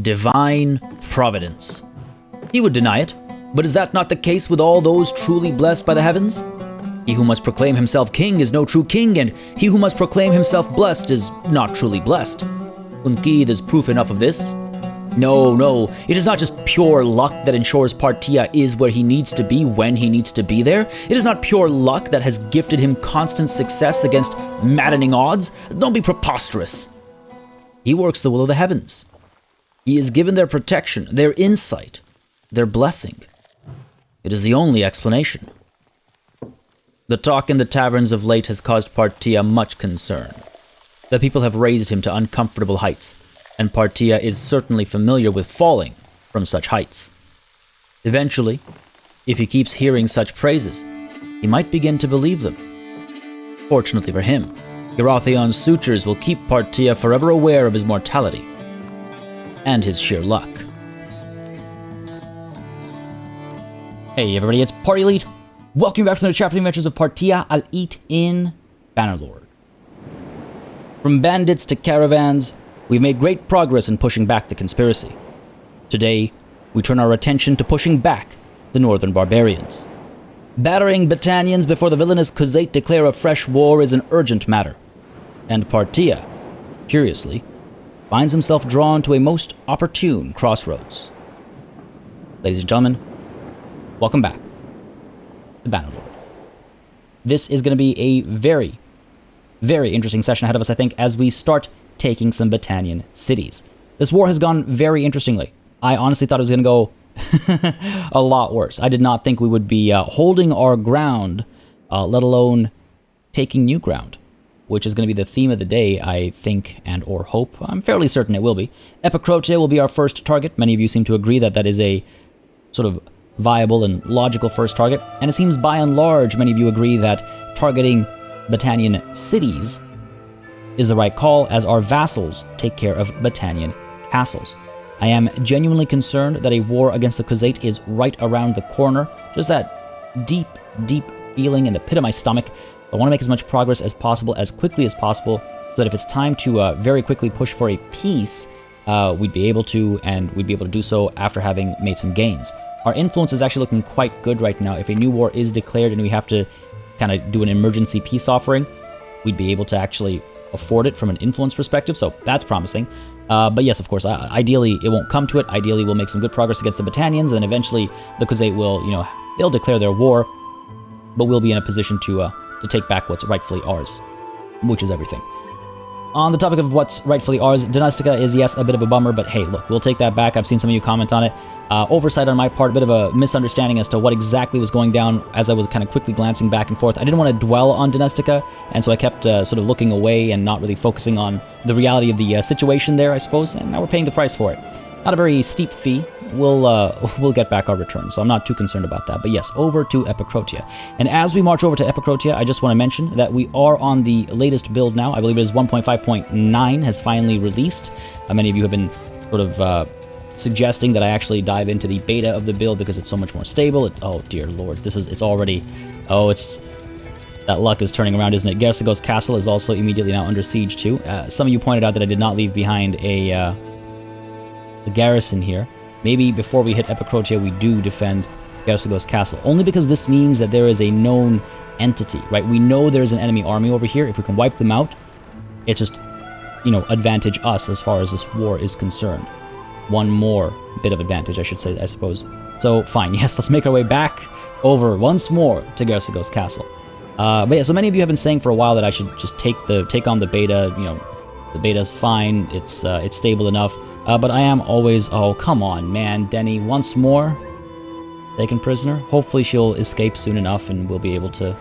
divine providence. He would deny it, but is that not the case with all those truly blessed by the heavens? He who must proclaim himself king is no true king, and he who must proclaim himself blessed is not truly blessed. Unki, is proof enough of this? No, it is not just pure luck that ensures Partia is where he needs to be when he needs to be there. It is not pure luck that has gifted him constant success against maddening odds. Don't be preposterous. He works the will of the heavens. He is given their protection, their insight, their blessing. It is the only explanation. The talk in the taverns of late has caused Partia much concern. The people have raised him to uncomfortable heights, and Partia is certainly familiar with falling from such heights. Eventually, if he keeps hearing such praises, he might begin to believe them. Fortunately for him, Girathion's sutures will keep Partia forever aware of his mortality and his sheer luck. Hey everybody, it's Party Elite. Welcome back to the chapter adventures of Partia al-Eat in Bannerlord. From bandits to caravans, we've made great progress in pushing back the conspiracy. Today, we turn our attention to pushing back the northern barbarians. Battering Battanians before the villainous Khuzait declare a fresh war is an urgent matter, and Partia, curiously, finds himself drawn to a most opportune crossroads. Ladies and gentlemen, welcome back to Bannerlord. This is going to be a very, very interesting session ahead of us, I think, as we start taking some Battanian cities. This war has gone very interestingly. I honestly thought it was going to go a lot worse. I did not think we would be holding our ground, let alone taking new ground, which is going to be the theme of the day, I think, and or hope. I'm fairly certain it will be. Epicrotia will be our first target. Many of you seem to agree that that is a sort of viable and logical first target, and it seems by and large many of you agree that targeting Battanian cities is the right call, as our vassals take care of Battanian castles. I am genuinely concerned that a war against the Khuzait is right around the corner. Just that deep, deep feeling in the pit of my stomach. I want to make as much progress as possible, as quickly as possible, so that if it's time to very quickly push for a peace, we'd be able to, and we'd be able to do so after having made some gains. Our influence is actually looking quite good right now. If a new war is declared and we have to kind of do an emergency peace offering, we'd be able to actually afford it from an influence perspective, so that's promising. But yes, of course, ideally it won't come to it. Ideally we'll make some good progress against the Battanians, and eventually the Khuzait will, they'll declare their war, but we'll be in a position to take back what's rightfully ours, which is everything. On the topic of what's rightfully ours, Dynastica is, yes, a bit of a bummer, but hey, look, we'll take that back. I've seen some of you comment on it. Oversight on my part, a bit of a misunderstanding as to what exactly was going down as I was kind of quickly glancing back and forth. I didn't want to dwell on Dynastica, and so I kept sort of looking away and not really focusing on the reality of the situation there, I suppose, and now we're paying the price for it. Not a very steep fee. We'll get back our return, so I'm not too concerned about that. But yes, over to Epicrotia. And as we march over to Epicrotia, I just want to mention that we are on the latest build now. I believe it is 1.5.9 has finally released. Many of you have been sort of suggesting that I actually dive into the beta of the build because it's so much more stable. Oh dear lord, it's already... Oh, that luck is turning around, isn't it? Gersigos Castle is also immediately now under siege too. Some of you pointed out that I did not leave behind a garrison here. Maybe before we hit Epicrotia, we do defend Gersigos Castle. Only because this means that there is a known entity, right? We know there's an enemy army over here. If we can wipe them out, it just, advantage us as far as this war is concerned. One more bit of advantage, I should say, I suppose. So, fine, yes, let's make our way back over once more to Gersigos Castle. But yeah, so many of you have been saying for a while that I should just take on the beta. The beta's fine, it's stable enough. But I am always... Oh, come on, man. Denny, once more taken prisoner. Hopefully she'll escape soon enough and we'll be able to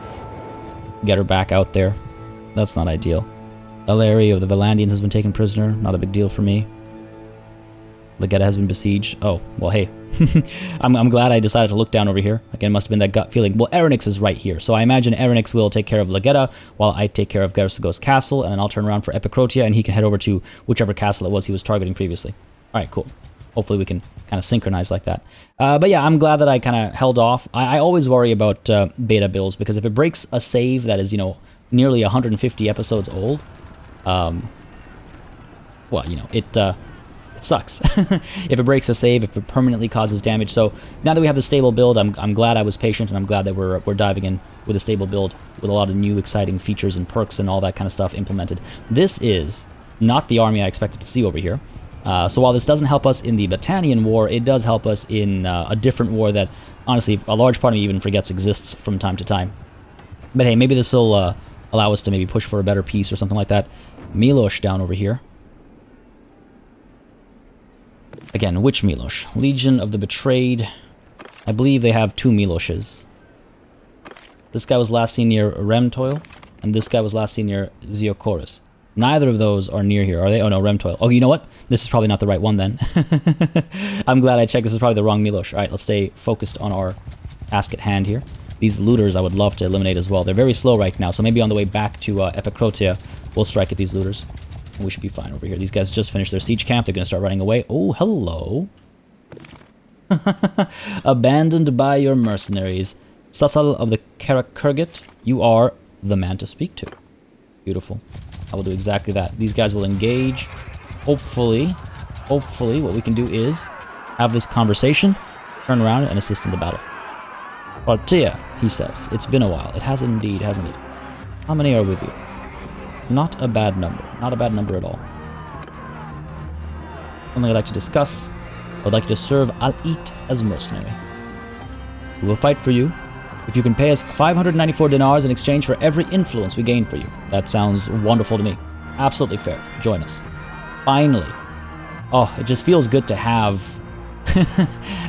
get her back out there. That's not ideal. Aserai of the Valandians has been taken prisoner. Not a big deal for me. Legetta has been besieged. Oh, well, hey. I'm glad I decided to look down over here. Again, must have been that gut feeling. Well, Erinix is right here, so I imagine Erinix will take care of Legetta while I take care of Gersigos Castle, and then I'll turn around for Epicrotia, and he can head over to whichever castle it was he was targeting previously. Alright, cool. Hopefully we can kind of synchronize like that. But yeah, I'm glad that I kind of held off. I always worry about beta builds, because if it breaks a save that is, nearly 150 episodes old, well, It sucks. If it breaks a save, if it permanently causes damage. So now that we have the stable build, I'm glad I was patient, and I'm glad that we're diving in with a stable build with a lot of new exciting features and perks and all that kind of stuff implemented. This is not the army I expected to see over here. So while this doesn't help us in the Battanian War, it does help us in a different war that, honestly, a large part of me even forgets exists from time to time. But hey, maybe this will allow us to maybe push for a better peace or something like that. Milosh down over here. Again, which Milosh? Legion of the Betrayed. I believe they have 2 Miloshes. This guy was last seen near Remtoil, and this guy was last seen near Ziochorus. Neither of those are near here, are they? Oh no, Remtoil. Oh, you know what? This is probably not the right one then. I'm glad I checked. This is probably the wrong Milosh. Alright, let's stay focused on our task at hand here. These looters I would love to eliminate as well. They're very slow right now, so maybe on the way back to Epicrotia, we'll strike at these looters. And we should be fine over here. These guys just finished their siege camp. They're going to start running away. Oh, hello. Abandoned by your mercenaries. Sassal of the Karakurgit, you are the man to speak to. Beautiful. I will do exactly that. These guys will engage. Hopefully, what we can do is have this conversation, turn around, and assist in the battle. Partia, he says. It's been a while. It has indeed, hasn't it? How many are with you? Not a bad number. Not a bad number at all. Something I'd like to discuss. I would like you to serve Al-Eat as a mercenary. We will fight for you if you can pay us 594 dinars in exchange for every influence we gain for you. That sounds wonderful to me. Absolutely fair. Join us. Finally. Oh, it just feels good to have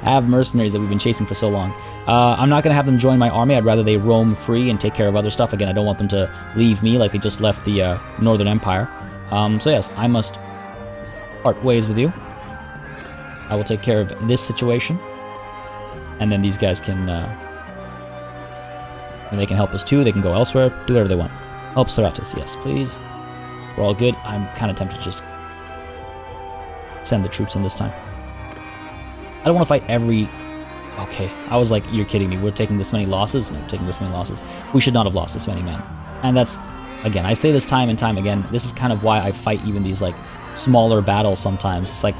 have mercenaries that we've been chasing for so long. I'm not going to have them join my army. I'd rather they roam free and take care of other stuff. Again, I don't want them to leave me like they just left the Northern Empire. So yes, I must part ways with you. I will take care of this situation. And then these guys can... and they can help us too. They can go elsewhere. Do whatever they want. Help Saratus, yes, please. We're all good. I'm kind of tempted to just send the troops in this time. I don't want to fight every... Okay, I was like, you're kidding me. We're taking this many losses? No, we're taking this many losses. We should not have lost this many men. And that's, again, I say this time and time again. This is kind of why I fight even these, like, smaller battles sometimes. It's like,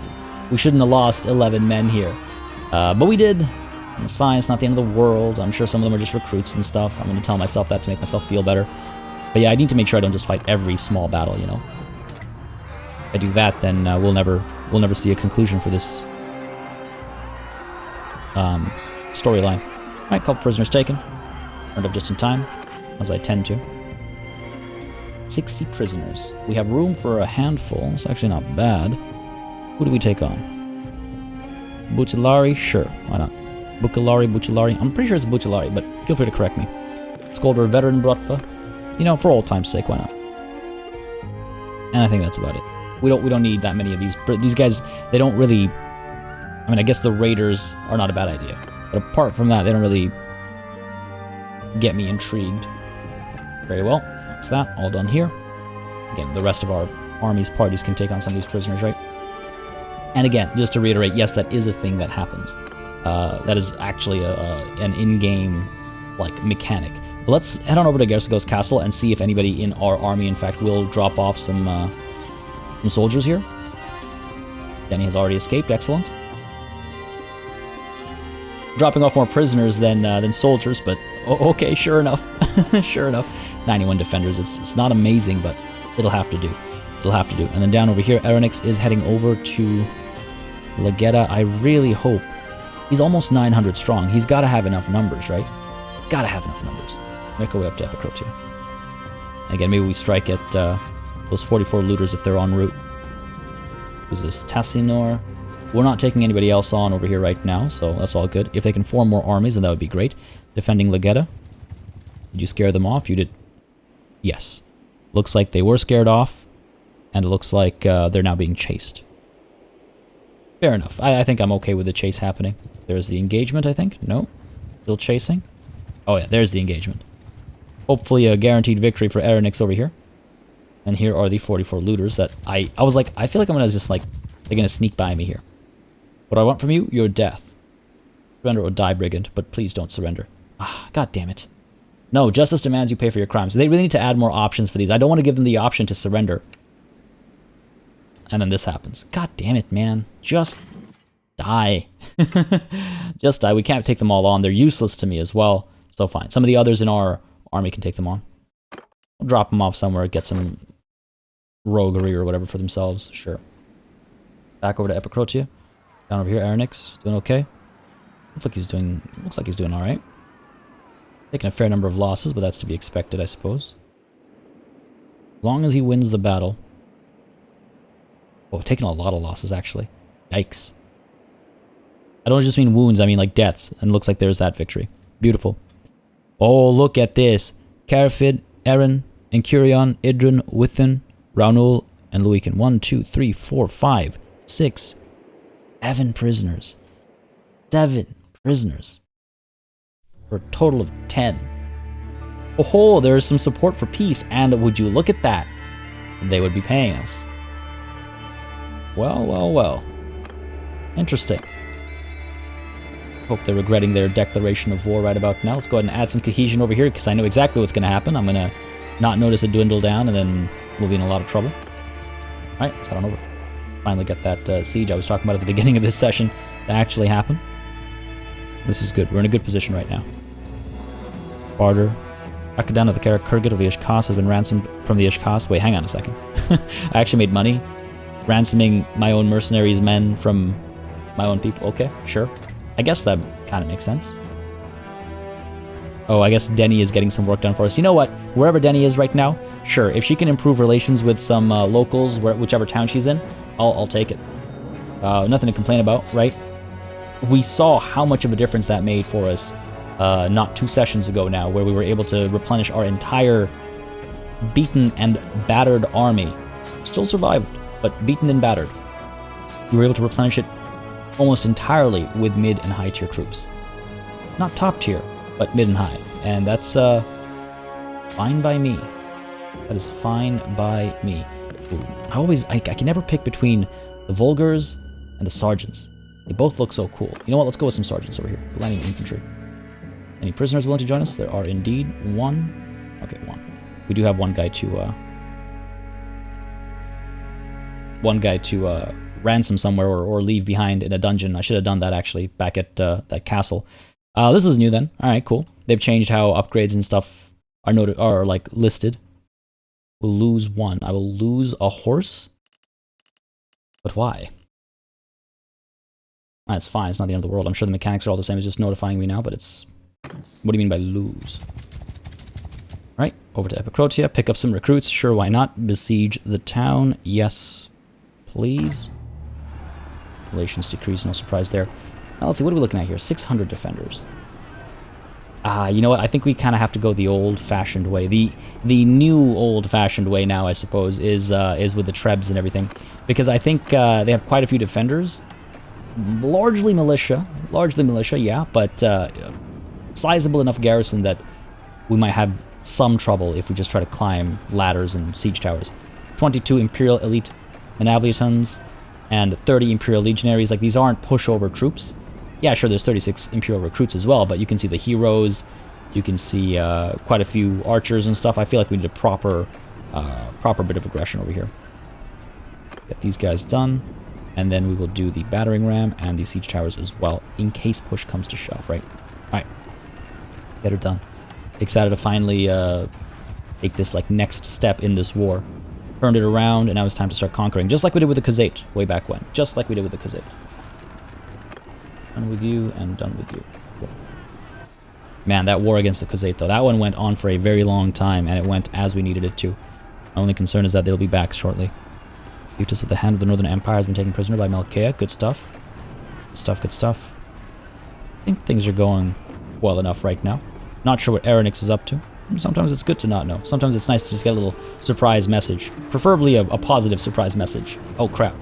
we shouldn't have lost 11 men here. But we did. And it's fine. It's not the end of the world. I'm sure some of them are just recruits and stuff. I'm going to tell myself that to make myself feel better. But yeah, I need to make sure I don't just fight every small battle, you know? If I do that, then we'll never see a conclusion for this storyline. Alright, couple prisoners taken. Turned up just in time, as I tend to. 60 prisoners. We have room for a handful. It's actually not bad. Who do we take on? Bucellari? Sure, why not? Bucellari. I'm pretty sure it's Bucellari, but feel free to correct me. Skolder Veteran Brotfa. You know, for old time's sake, why not? And I think that's about it. We don't need that many of these guys. They don't really... I mean, I guess the raiders are not a bad idea. But apart from that, they don't really get me intrigued. Very well. That's that. All done here. Again, the rest of our army's parties can take on some of these prisoners, right? And again, just to reiterate, yes, that is a thing that happens. That is actually an in-game, like, mechanic. But let's head on over to Gersigos Castle and see if anybody in our army, in fact, will drop off some soldiers here. Denny has already escaped. Excellent. Dropping off more prisoners than soldiers, but okay, sure enough. Sure enough. 91 defenders. It's not amazing, but it'll have to do. It'll have to do. And then down over here, Aronix is heading over to Legetta. I really hope... He's almost 900 strong. He's got to have enough numbers, right? He's got to have enough numbers. Make our way up to Epicrotia. Again, maybe we strike at those 44 looters if they're en route. Who's this? Tassinor. We're not taking anybody else on over here right now, so that's all good. If they can form more armies, then that would be great. Defending Legetta. Did you scare them off? You did. Yes. Looks like they were scared off, and it looks like they're now being chased. Fair enough. I think I'm okay with the chase happening. There's the engagement, I think. No? Still chasing? Oh yeah, there's the engagement. Hopefully a guaranteed victory for Aronix over here. And here are the 44 looters that I was like, I feel like I'm gonna just like, they're gonna sneak by me here. What I want from you, your death. Surrender or die, brigand, but please don't surrender. Ah, god damn it. No, justice demands you pay for your crimes. They really need to add more options for these. I don't want to give them the option to surrender. and then this happens. God damn it, man. Just die. Just die. We can't take them all on. They're useless to me as well. So fine. Some of the others in our army can take them on. We'll drop them off somewhere, get some roguery or whatever for themselves. Sure. Back over to Epicrotia. Down over here, Aranix. Doing okay? Looks like he's doing alright. Taking a fair number of losses, but that's to be expected, I suppose. As long as he wins the battle. Oh, taking a lot of losses, actually. Yikes. I don't just mean wounds, I mean like deaths. And it looks like there's that victory. Beautiful. Oh, look at this. Carafid, Aaron, Encurion, Idrin, Within, Raunul, and Luikin. 1, 2, 3, 4, 5, 6, 7 prisoners. 7 prisoners. For a total of 10. Oh, there's some support for peace, and would you look at that? They would be paying us. Well, well, well. Interesting. Hope they're regretting their declaration of war right about now. Let's go ahead and add some cohesion over here, because I know exactly what's going to happen. I'm going to not notice it dwindle down, and then we'll be in a lot of trouble. Alright, let's head on over. Finally get that siege I was talking about at the beginning of this session to actually happen. This is good. We're in a good position right now. Barter. Akadan of the Kurgit of the Ishkas has been ransomed from the Ishkas. Wait, hang on a second. I actually made money ransoming my own mercenaries' men from my own people. Okay, sure. I guess that kind of makes sense. Oh, I guess Denny is getting some work done for us. You know what? Wherever Denny is right now, sure. If she can improve relations with some locals, whichever town she's in, I'll take it. Nothing to complain about, right? We saw how much of a difference that made for us not 2 sessions ago now, where we were able to replenish our entire beaten and battered army. Still survived, but beaten and battered. We were able to replenish it almost entirely with mid and high tier troops. Not top tier, but mid and high. And that's fine by me. That is fine by me. Ooh, I can never pick between the Vulgars and the Sergeants. They both look so cool. You know what? Let's go with some Sergeants over here. Landing infantry. Any prisoners willing to join us? There are indeed 1. Okay, 1. We do have one guy to ransom somewhere or leave behind in a dungeon. I should have done that actually back at that castle. This is new then. All right, cool. They've changed how upgrades and stuff are like listed. We'll lose 1. I will lose a horse. But why? That's fine. It's not the end of the world. I'm sure the mechanics are all the same. It's just notifying me now, but it's... What do you mean by lose? Right, over to Epicrotia. Pick up some recruits. Sure, why not? Besiege the town. Yes, please. Relations decrease. No surprise there. Now, let's see. What are we looking at here? 600 defenders. You know what? I think we kind of have to go the old-fashioned way. The new old-fashioned way now, I suppose, is with the Trebs and everything. Because I think they have quite a few defenders. Largely militia, yeah, but sizable enough garrison that we might have some trouble if we just try to climb ladders and siege towers. 22 Imperial Elite Manabliatons and 30 Imperial Legionaries. Like, these aren't pushover troops. Yeah, sure, there's 36 Imperial Recruits as well, but you can see the heroes, you can see quite a few archers and stuff. I feel like we need a proper bit of aggression over here. Get these guys done. And then we will do the battering ram and the siege towers as well, in case push comes to shove, right? Alright. Get it done. Excited to finally take this like next step in this war. Turned it around, and now it's time to start conquering. Just like we did with the Khazate way back when. Just like we did with the Khazate. Done with you, and done with you. Cool. Man, that war against the Khazate, though, that one went on for a very long time, and it went as we needed it to. My only concern is that they'll be back shortly. Eutus of the Hand of the Northern Empire has been taken prisoner by Melkea. Good stuff. Good stuff, good stuff. I think things are going well enough right now. Not sure what Aranix is up to. Sometimes it's good to not know. Sometimes it's nice to just get a little surprise message. Preferably a positive surprise message. Oh, crap.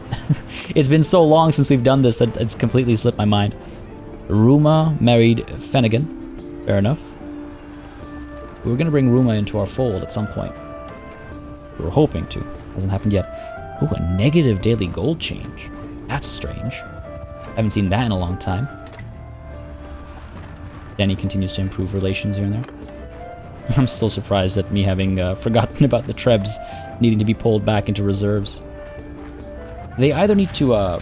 It's been so long since we've done this that it's completely slipped my mind. Ruma married Fennigan. Fair enough. We were going to bring Ruma into our fold at some point. We were hoping to. Hasn't happened yet. Ooh, a negative daily gold change. That's strange. Haven't seen that in a long time. Denny continues to improve relations here and there. I'm still surprised at me having forgotten about the Trebs needing to be pulled back into reserves. They either need to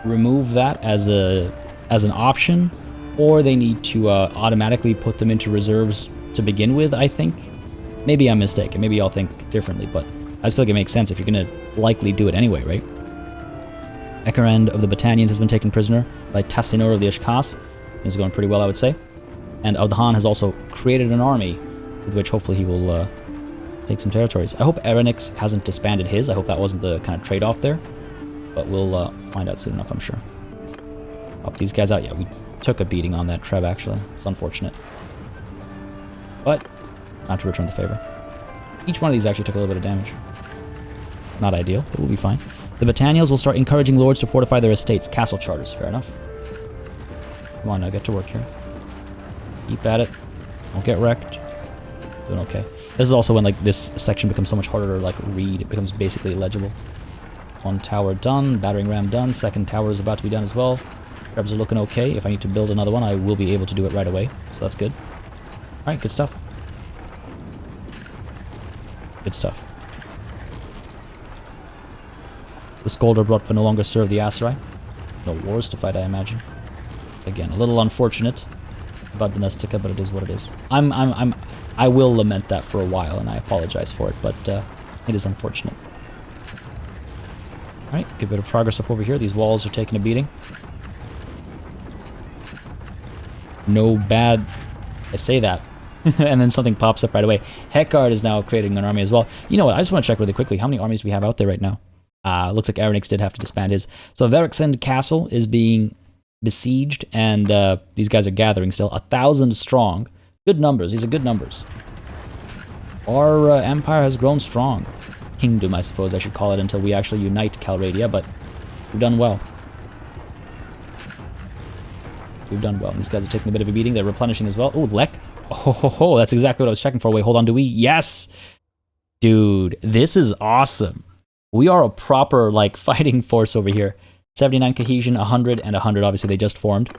remove that as an option, or they need to automatically put them into reserves to begin with, I think. Maybe I'm mistaken. Maybe y'all think differently, but I just feel like it makes sense if you're going to likely do it anyway, right? Ekarend of the Battanians has been taken prisoner by Tassinor of the Ishkas. It's going pretty well, I would say. And Avdahan has also created an army with which hopefully he will take some territories. I hope Erenix hasn't disbanded his. I hope that wasn't the kind of trade-off there. But we'll find out soon enough, I'm sure. Pop these guys out. Yeah, we took a beating on that Treb, actually. It's unfortunate. But, not to return the favor. Each one of these actually took a little bit of damage. Not ideal, but we'll be fine. The Battanials will start encouraging lords to fortify their estates. Castle charters, fair enough. Come on now, get to work here. Keep at it. Don't get wrecked. Doing okay. This is also when like this section becomes so much harder to like read. It becomes basically illegible. One tower done. Battering ram done. Second tower is about to be done as well. Rebs are looking okay. If I need to build another one, I will be able to do it right away. So that's good. Alright, good stuff. Good stuff. The Skolder brought no longer serve the Aserai. No wars to fight, I imagine. Again, a little unfortunate about the Nestica, but it is what it is. I will lament that for a while, and I apologize for it, but it is unfortunate. Alright, good bit of progress up over here. These walls are taking a beating. No bad... I say that. And then something pops up right away. Hekard is now creating an army as well. You know what, I just want to check really quickly. How many armies do we have out there right now? Looks like Erenix did have to disband his. So Veriksend Castle is being besieged, and these guys are gathering still. 1,000 strong. Good numbers. These are good numbers. Our empire has grown strong. Kingdom, I suppose I should call it, until we actually unite Calradia, but we've done well. We've done well. These guys are taking a bit of a beating. They're replenishing as well. Oh, Lek. Oh, that's exactly what I was checking for. Wait, hold on. Do we? Yes! Dude, this is awesome. We are a proper, like, fighting force over here. 79 cohesion, 100, and 100. Obviously, they just formed.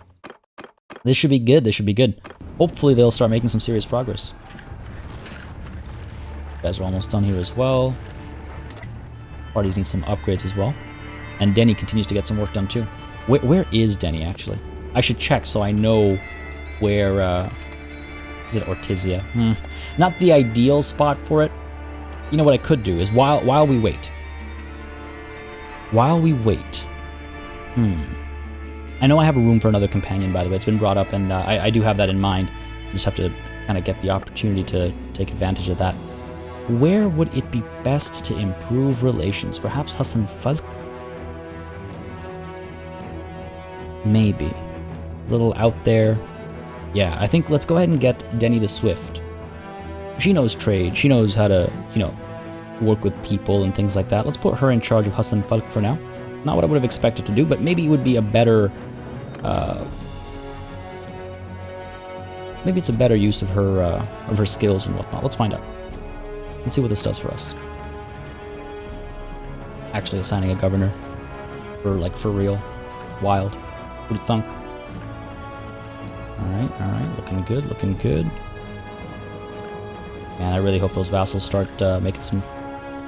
This should be good. This should be good. Hopefully, they'll start making some serious progress. You guys are almost done here as well. Parties need some upgrades as well. And Denny continues to get some work done, too. Where is Denny, actually? I should check so I know where, is it Ortizia? Not the ideal spot for it. You know what I could do is while we wait. While we wait. I know I have a room for another companion, by the way. It's been brought up, and I do have that in mind. I just have to kind of get the opportunity to take advantage of that. Where would it be best to improve relations? Perhaps Hassan Falk? Maybe. A little out there. Yeah, I think let's go ahead and get Denny the Swift. She knows trade. She knows how to, you know, work with people and things like that. Let's put her in charge of Hassan Falk for now. Not what I would have expected to do, but maybe it would be a better... maybe it's a better use of her skills and whatnot. Let's find out. Let's see what this does for us. Actually assigning a governor. For real. Wild. Who'd thunk? Alright. Looking good, looking good. Man, I really hope those vassals start making some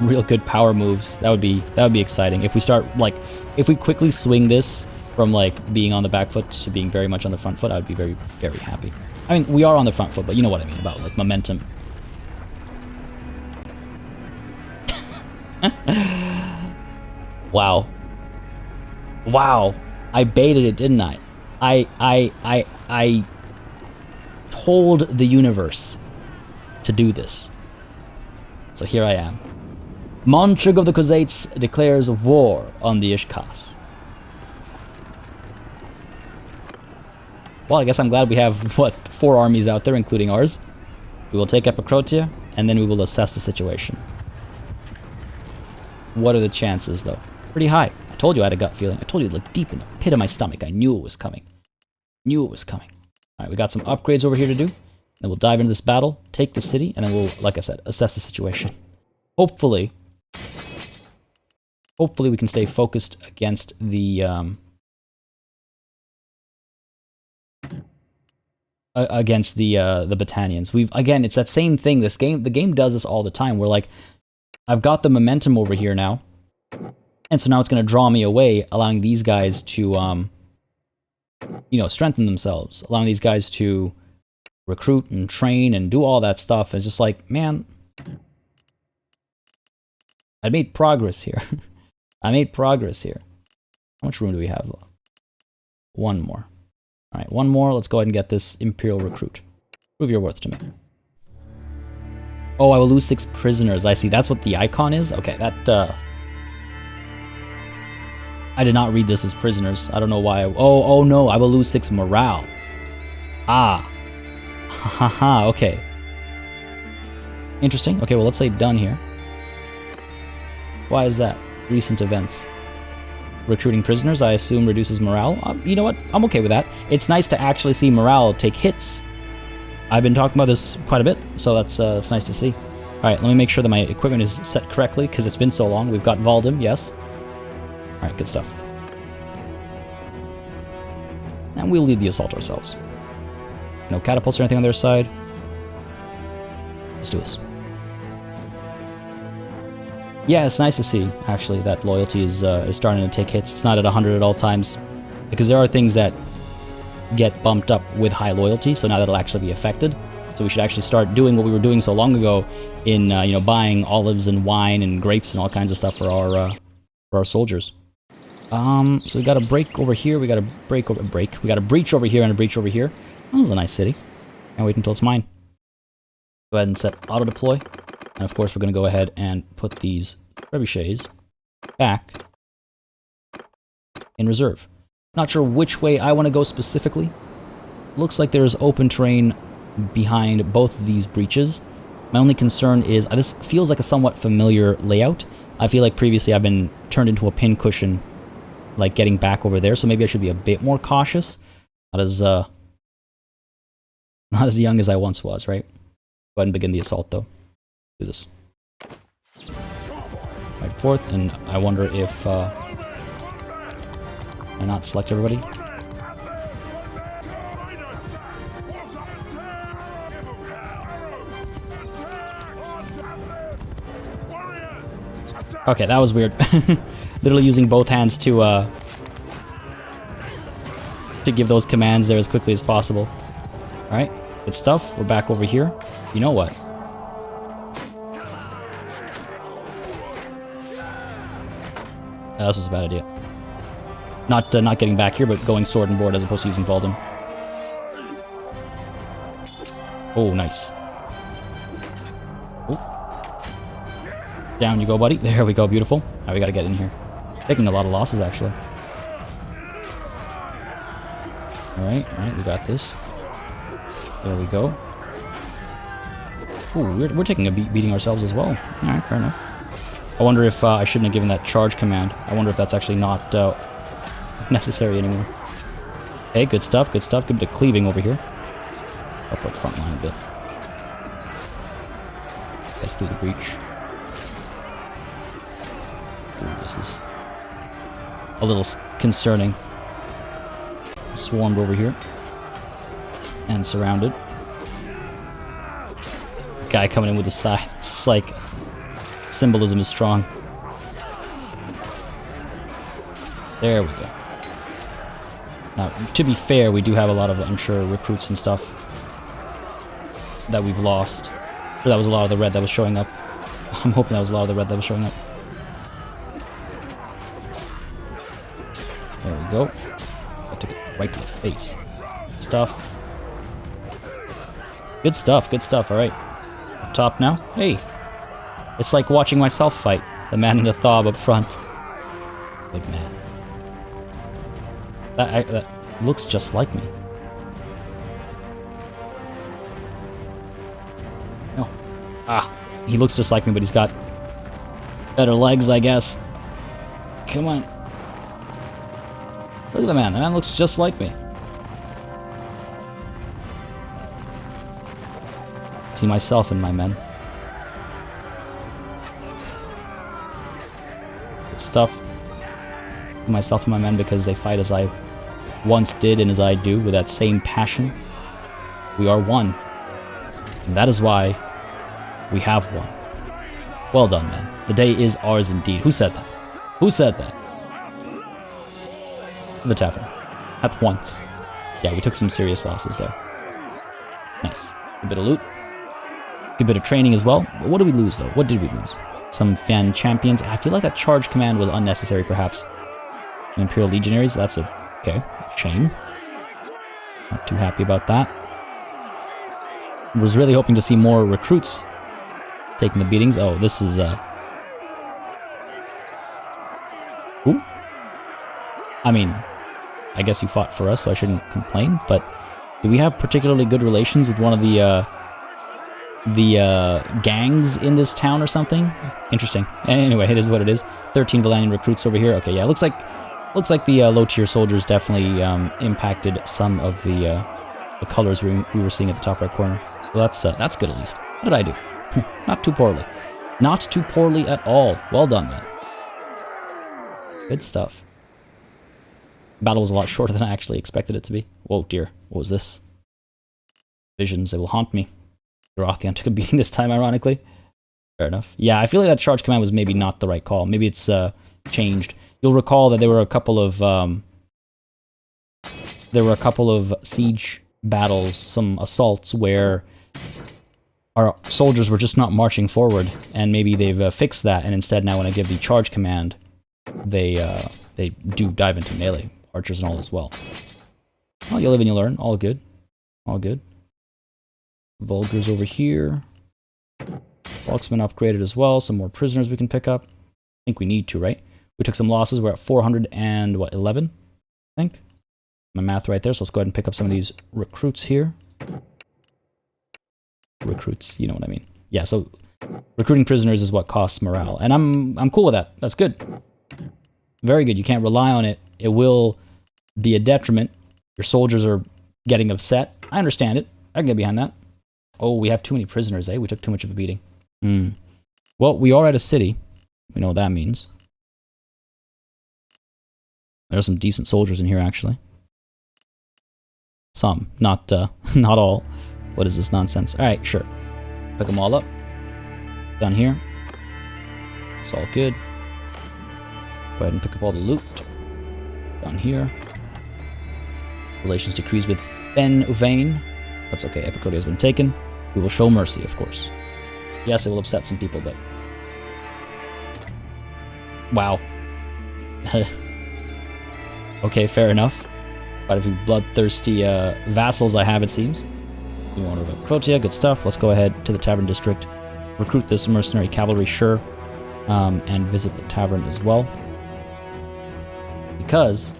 real good power moves. That would be exciting. If we start, like, if we quickly swing this from, like, being on the back foot to being very much on the front foot, I would be very, very happy. I mean, we are on the front foot, but you know what I mean about, like, momentum. Wow. Wow. I baited it, didn't I? I told the universe to do this. So here I am. Montrug of the Kozates declares war on the Ishkas. Well, I guess I'm glad we have, what, 4 armies out there, including ours. We will take Epicrotia, and then we will assess the situation. What are the chances, though? Pretty high. I told you I had a gut feeling. I told you, like, deep in the pit of my stomach. I knew it was coming. Knew it was coming. Alright, we got some upgrades over here to do. Then we'll dive into this battle, take the city, and then we'll, like I said, assess the situation. Hopefully we can stay focused against the, the Battanians. Again, it's that same thing. The game does this all the time. We're like, I've got the momentum over here now. And so now it's going to draw me away, allowing these guys to, you know, strengthen themselves, allowing these guys to recruit and train and do all that stuff. It's just like, man, I made progress here. I made progress here. How much room do we have? One more. All right, one more. Let's go ahead and get this Imperial Recruit. Prove your worth to me. Oh, I will lose 6 prisoners. I see. That's what the icon is? Okay, that, I did not read this as prisoners. I don't know why. Oh no, I will lose 6 morale. Ah. Haha, okay. Interesting. Okay, well, let's say done here. Why is that? Recent events. Recruiting prisoners, I assume, reduces morale. You know what? I'm okay with that. It's nice to actually see morale take hits. I've been talking about this quite a bit, so that's nice to see. Alright, let me make sure that my equipment is set correctly, because it's been so long. We've got Valdim, yes. Alright, good stuff. And we'll lead the assault ourselves. No catapults or anything on their side. Let's do this. Yeah, it's nice to see, actually, that loyalty is starting to take hits. It's not at 100 at all times. Because there are things that get bumped up with high loyalty, so now that'll actually be affected. So we should actually start doing what we were doing so long ago in, you know, buying olives and wine and grapes and all kinds of stuff for our soldiers. So we got a break over here, we got a we got a breach over here and a breach over here. That was a nice city. Can't wait until it's mine. Go ahead and set auto deploy. And of course we're going to go ahead and put these trebuchets back in reserve. Not sure which way I want to go specifically. Looks like there's open terrain behind both of these breaches. My only concern is, this feels like a somewhat familiar layout. I feel like previously I've been turned into a pincushion, like getting back over there, so maybe I should be a bit more cautious. Not as young as I once was, right? Go ahead and begin the assault, though. Do this. Right, fourth, and I wonder if I not select everybody. Okay, that was weird. Literally using both hands to give those commands there as quickly as possible. Alright, good stuff. We're back over here. You know what? This was a bad idea. Not getting back here, but going sword and board as opposed to using Valdim. Oh, nice. Oh. Down you go, buddy. There we go, beautiful. Now we gotta get in here. Taking a lot of losses, actually. Alright, we got this. There we go. Ooh, we're taking a beating ourselves as well. Alright, fair enough. I wonder if I shouldn't have given that charge command. I wonder if that's actually not necessary anymore. Okay, good stuff, good stuff. Give it a cleaving over here. Up our front line a bit. Let's do the breach. Ooh, this is a little concerning. Swarmed over here. And surrounded. Guy coming in with the scythe. It's just like... symbolism is strong. There we go. Now, to be fair, we do have a lot of, I'm sure, recruits and stuff that we've lost. Or that was a lot of the red that was showing up. I'm hoping that was a lot of the red that was showing up. There we go. I took it right to the face. Good stuff. Good stuff, good stuff. Alright. Up top now. Hey! It's like watching myself fight. The man in the thob up front. Good man. That looks just like me. Oh. Ah. He looks just like me, but he's got better legs, I guess. Come on. Look at the man. The man looks just like me. See myself and my men. Good stuff. See myself and my men because they fight as I once did and as I do with that same passion. We are one. And that is why we have won. Well done, man. The day is ours indeed. Who said that? Who said that? The tavern. At once. Yeah, we took some serious losses there. Nice. A bit of loot. A bit of training as well. What did we lose, though? What did we lose? Some fan champions. I feel like that charge command was unnecessary, perhaps. Imperial legionaries. That's a... okay. Shame. Not too happy about that. Was really hoping to see more recruits taking the beatings. Oh, this is... Ooh. I mean, I guess you fought for us, so I shouldn't complain, but do we have particularly good relations with one of the gangs in this town or something? Interesting. Anyway, it is what it is. 13 Valanian recruits over here. Okay, yeah, looks like the low-tier soldiers definitely impacted some of the colors we were seeing at the top right corner. So that's good at least. What did I do? Not too poorly. Not too poorly at all. Well done, man. Good stuff. Battle was a lot shorter than I actually expected it to be. Whoa, dear. What was this? Visions, they will haunt me. Dorotheon took a beating this time, ironically. Fair enough. Yeah, I feel like that charge command was maybe not the right call. Maybe it's changed. You'll recall that there were a couple of siege battles, some assaults where our soldiers were just not marching forward, and maybe they've fixed that, and instead now when I give the charge command, they do dive into melee, archers and all as well. Oh, you live and you learn. All good. All good. Vulgars over here. Volksmen upgraded as well. Some more prisoners we can pick up. I think we need to, right? We took some losses. We're at 411, I think. My math right there, so let's go ahead and pick up some of these recruits here. Recruits, you know what I mean. Yeah, so recruiting prisoners is what costs morale, and I'm cool with that. That's good. Very good. You can't rely on it. It will be a detriment. Your soldiers are getting upset. I understand it. I can get behind that. Oh, we have too many prisoners, eh? We took too much of a beating. Well, we are at a city. We know what that means. There are some decent soldiers in here, actually. Some, not all. What is this nonsense? All right, sure. Pick them all up. Down here. It's all good. Go ahead and pick up all the loot. Down here. Relations decrees with Ben Uvain. That's okay, Epicrotia has been taken. We will show mercy, of course. Yes, it will upset some people, but... wow. Okay, fair enough. Quite a few bloodthirsty vassals I have, it seems. We want to Epicrotia, good stuff. Let's go ahead to the tavern district. Recruit this mercenary cavalry, sure. And visit the tavern as well. Because...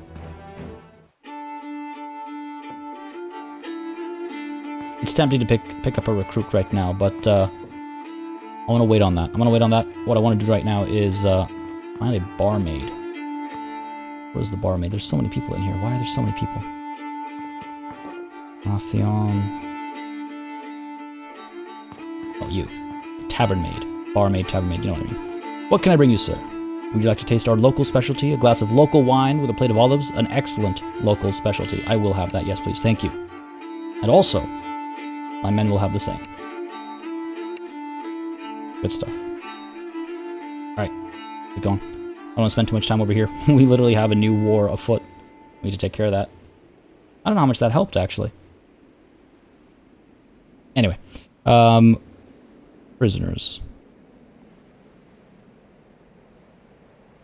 it's tempting to pick up a recruit right now, but I want to wait on that. I'm going to wait on that. What I want to do right now is find a barmaid. Where's the barmaid? There's so many people in here. Why are there so many people? Atheon. Oh, you. Tavern maid. Barmaid, tavern maid, you know what I mean. What can I bring you, sir? Would you like to taste our local specialty? A glass of local wine with a plate of olives? An excellent local specialty. I will have that. Yes, please. Thank you. And also, my men will have the same. Good stuff. Alright, keep going. I don't want to spend too much time over here. We literally have a new war afoot. We need to take care of that. I don't know how much that helped, actually. Anyway. Prisoners.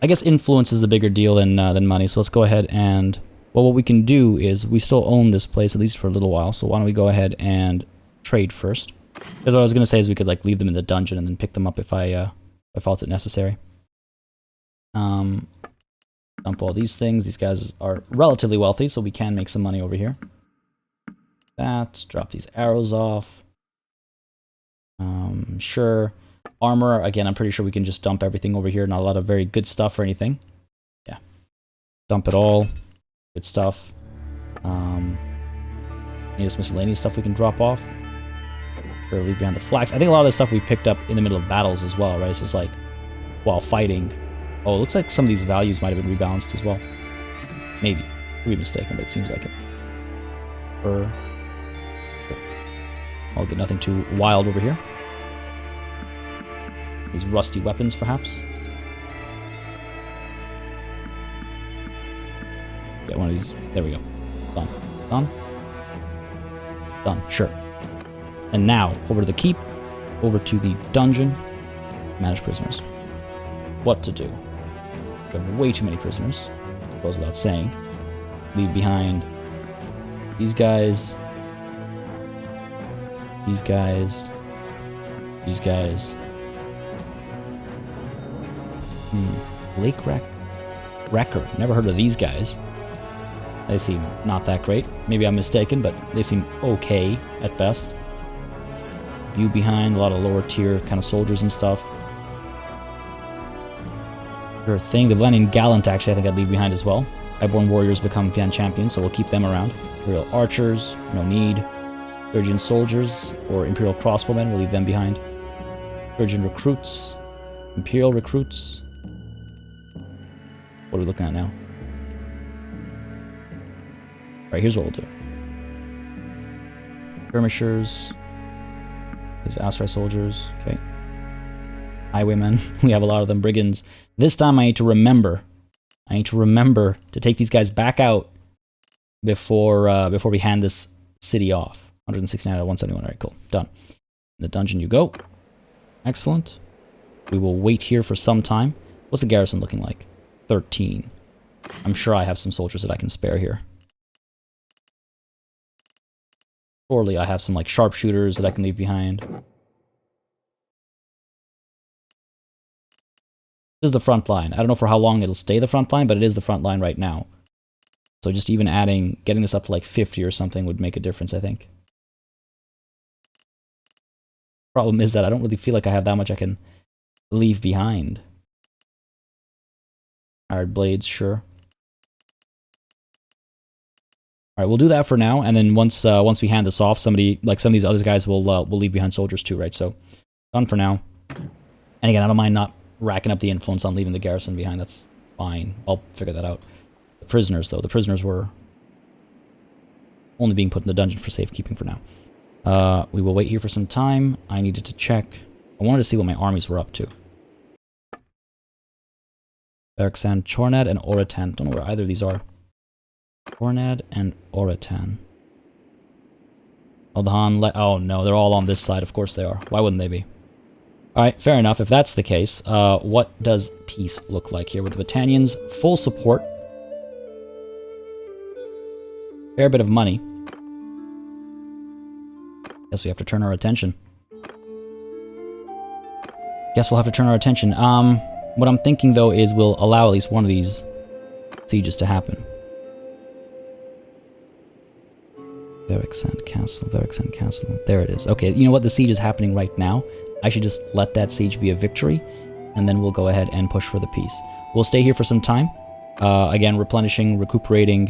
I guess influence is the bigger deal than money, so let's go ahead and... well, what we can do is we still own this place, at least for a little while, so why don't we go ahead and trade first. Because what I was going to say is we could like leave them in the dungeon and then pick them up if I felt it necessary. Dump all these things. These guys are relatively wealthy, so we can make some money over here. That. Drop these arrows off. Sure. Armor, again, I'm pretty sure we can just dump everything over here. Not a lot of very good stuff or anything. Yeah. Dump it all. Good stuff. Any of this miscellaneous stuff we can drop off. Or leave behind the flax. I think a lot of this stuff we picked up in the middle of battles as well, right? So it's like, while fighting. Oh, it looks like some of these values might have been rebalanced as well. Maybe. Could be mistaken, but it seems like it. All good, nothing too wild over here. These rusty weapons, perhaps. one of these. There we go. Done. Done. Done. Sure. And now, over to the keep. Over to the dungeon. Manage prisoners. What to do? We have way too many prisoners. Goes without saying. Leave behind these guys. These guys. These guys. Lake Wrecker. Never heard of these guys. They seem not that great. Maybe I'm mistaken, but they seem okay at best. View behind, a lot of lower tier kind of soldiers and stuff. Sure thing. The Valenian Gallant, actually, I think I'd leave behind as well. Highborn Warriors become fan champions, so we'll keep them around. Imperial Archers, no need. Sturgian Soldiers, or Imperial Crossbowmen, we'll leave them behind. Sturgian Recruits. Imperial Recruits. What are we looking at now? Alright, here's what we'll do. Skirmishers. These Aserai soldiers. Okay. Highwaymen. We have a lot of them. Brigands. This time I need to remember. I need to remember to take these guys back out before we hand this city off. 169 out of 171. Alright, cool. Done. In the dungeon you go. Excellent. We will wait here for some time. What's the garrison looking like? 13. I'm sure I have some soldiers that I can spare here. Surely I have some like sharpshooters that I can leave behind. This is the front line. I don't know for how long it'll stay the front line, but it is the front line right now. So just even getting this up to like 50 or something would make a difference, I think. Problem is that I don't really feel like I have that much I can leave behind. Iron blades, sure. Alright, we'll do that for now, and then once we hand this off, somebody, like some of these other guys will leave behind soldiers too, right? So, done for now. And again, I don't mind not racking up the influence on leaving the garrison behind, that's fine. I'll figure that out. The prisoners, though, the prisoners were only being put in the dungeon for safekeeping for now. We will wait here for some time. I needed to check. I wanted to see what my armies were up to. Berksan, Chornad, and Oratan. Don't know where either of these are. Chornad and Oratan. Aldahan, oh no, they're all on this side. Of course they are. Why wouldn't they be? Alright, fair enough. If that's the case, what does peace look like here with the Battanians? Full support. Fair bit of money. Guess we have to turn our attention. Guess we'll have to turn our attention. What I'm thinking, though, is we'll allow at least one of these sieges to happen. Verexand Castle. There it is. Okay, you know what? The siege is happening right now. I should just let that siege be a victory, and then we'll go ahead and push for the peace. We'll stay here for some time. Again, replenishing, recuperating,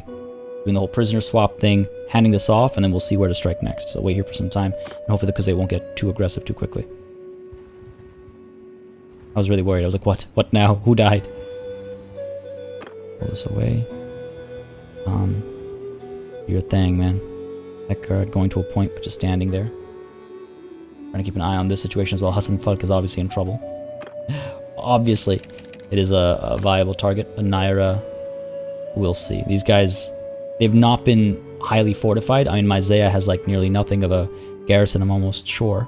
doing the whole prisoner swap thing, handing this off, and then we'll see where to strike next. So wait here for some time, and hopefully because they won't get too aggressive too quickly. I was really worried. I was like, what? What now? Who died? Pull this away. Your thing, man. Eckard going to a point, but just standing there. Trying to keep an eye on this situation as well. Hassan Falk is obviously in trouble. Obviously, it is a viable target. But Naira, we'll see. These guys, they've not been highly fortified. I mean, Myzea has like nearly nothing of a garrison, I'm almost sure.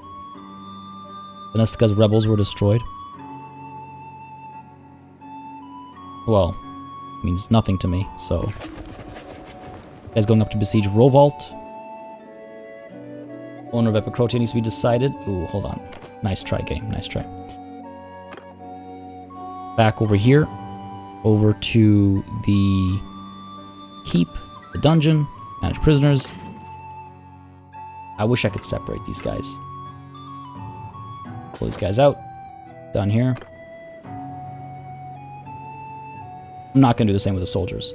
Venestica's rebels were destroyed. Well, means nothing to me, so... Guys going up to besiege Rovalt. Owner of Epicrotia needs to be decided. Ooh, hold on. Nice try, game. Nice try. Back over here. Over to the keep, the dungeon, manage prisoners. I wish I could separate these guys. Pull these guys out. Done here. I'm not gonna do the same with the soldiers.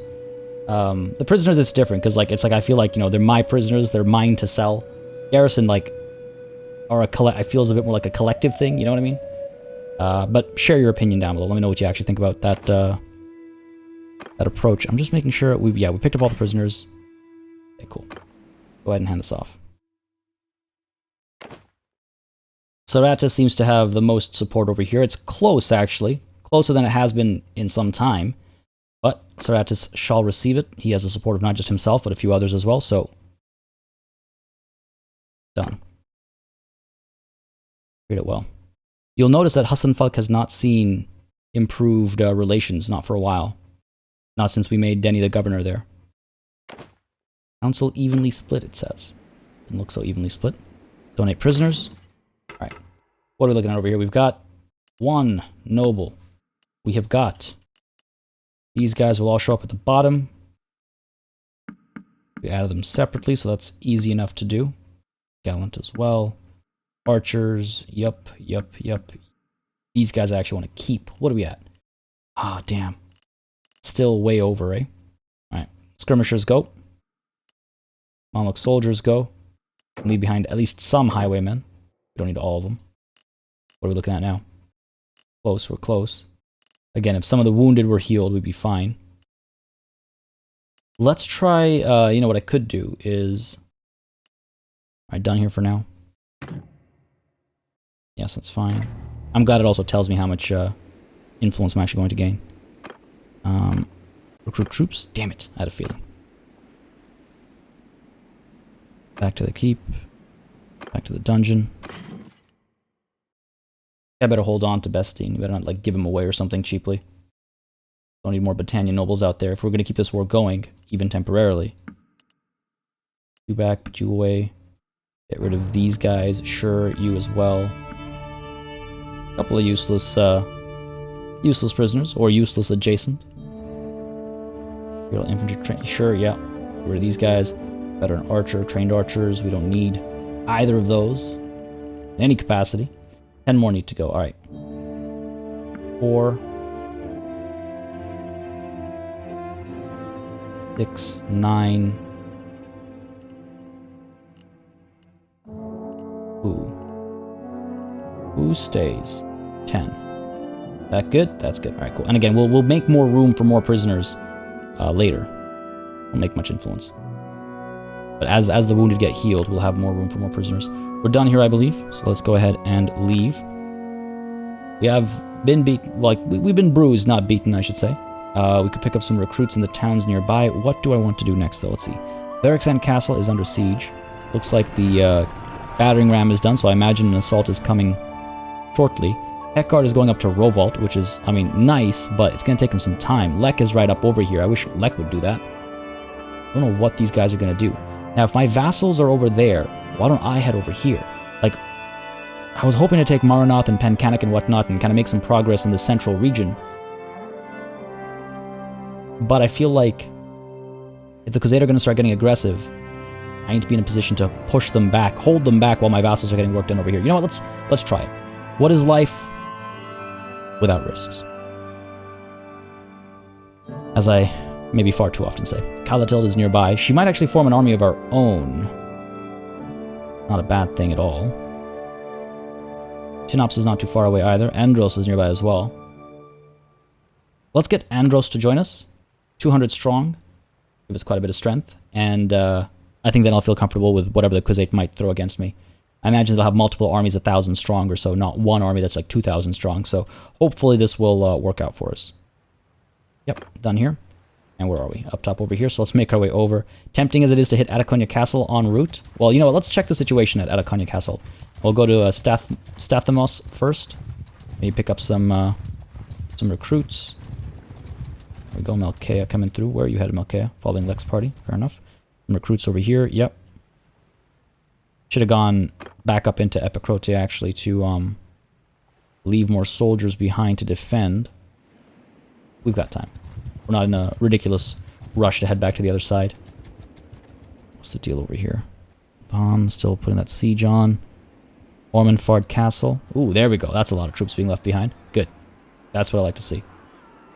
The prisoners, it's different because it's like I feel like, you know, they're my prisoners, they're mine to sell. Garrison, like, I feel is a bit more like a collective thing, you know what I mean? But share your opinion down below. Let me know what you actually think about that that approach. I'm just making sure we picked up all the prisoners. Okay, cool. Go ahead and hand this off. Sarata seems to have the most support over here. It's close, actually. Closer than it has been in some time. But Saratus shall receive it. He has the support of not just himself, but a few others as well, so... Done. Read it well. You'll notice that Hassan Falk has not seen improved relations, not for a while. Not since we made Denny the governor there. Council evenly split, it says. Doesn't look so evenly split. Donate prisoners. Alright. What are we looking at over here? We've got one noble. We have got... These guys will all show up at the bottom. We added them separately, so that's easy enough to do. Gallant as well. Archers. Yup. These guys I actually want to keep. What are we at? Ah, damn. Still way over, eh? Alright. Skirmishers go. Mamluk soldiers go. Leave behind at least some highwaymen. We don't need all of them. What are we looking at now? Close, we're close. Again, if some of the wounded were healed, we'd be fine. Let's try, you know what I could do is... Alright, done here for now. Yes, that's fine. I'm glad it also tells me how much influence I'm actually going to gain. Recruit troops? Damn it, I had a feeling. Back to the keep. Back to the dungeon. I better hold on to Bestine. You better not, like, give him away or something cheaply. Don't need more Battanian nobles out there. If we're going to keep this war going, even temporarily. You back, put you away. Get rid of these guys. Sure, you as well. A couple of useless prisoners, or useless adjacent. Imperial infantry, sure, yeah. Get rid of these guys. Veteran archer, trained archers. We don't need either of those in any capacity. 10 more need to go. Alright. 4. 6, 9. Who stays? 10. That good? That's good. Alright, cool. And again, we'll make more room for more prisoners later. Won't make much influence. But as the wounded get healed, we'll have more room for more prisoners. We're done here, I believe. So let's go ahead and leave. We have been beaten, like, we've been bruised, not beaten, I should say. We could pick up some recruits in the towns nearby. What do I want to do next, though? Let's see. Berixan Castle is under siege. Looks like the battering ram is done, so I imagine an assault is coming shortly. Heckard is going up to Rovolt, which is, I mean, nice, but it's going to take him some time. Lek is right up over here. I wish Lek would do that. I don't know what these guys are going to do. Now, if my vassals are over there, why don't I head over here? Like, I was hoping to take Maranath and Penkanik and whatnot and kind of make some progress in the central region. But I feel like if the Crusader are going to start getting aggressive, I need to be in a position to push them back, hold them back while my vassals are getting work done over here. You know what? Let's try it. What is life without risks? As I maybe far too often say. Calatilde is nearby. She might actually form an army of our own. Not a bad thing at all. Chinops is not too far away either. Andros is nearby as well. Let's get Andros to join us. 200 strong. Give us quite a bit of strength. And I think then I'll feel comfortable with whatever the Khuzait might throw against me. I imagine they'll have multiple armies 1,000 strong or so, not one army that's like 2,000 strong. So hopefully this will work out for us. Yep, done here. And where are we? Up top over here. So let's make our way over. Tempting as it is to hit Atakonia Castle en route. Well, you know what? Let's check the situation at Atakonia Castle. We'll go to Stathamos first. Maybe pick up some recruits. There we go, Melkea coming through. Where are you headed, Melkea? Following Lek's party. Fair enough. Some recruits over here. Yep. Should have gone back up into Epicrotia, actually, to leave more soldiers behind to defend. We've got time. We're not in a ridiculous rush to head back to the other side. What's the deal over here? Bomb, still putting that siege on. Ormanfard Castle. Ooh, there we go. That's a lot of troops being left behind. Good. That's what I like to see.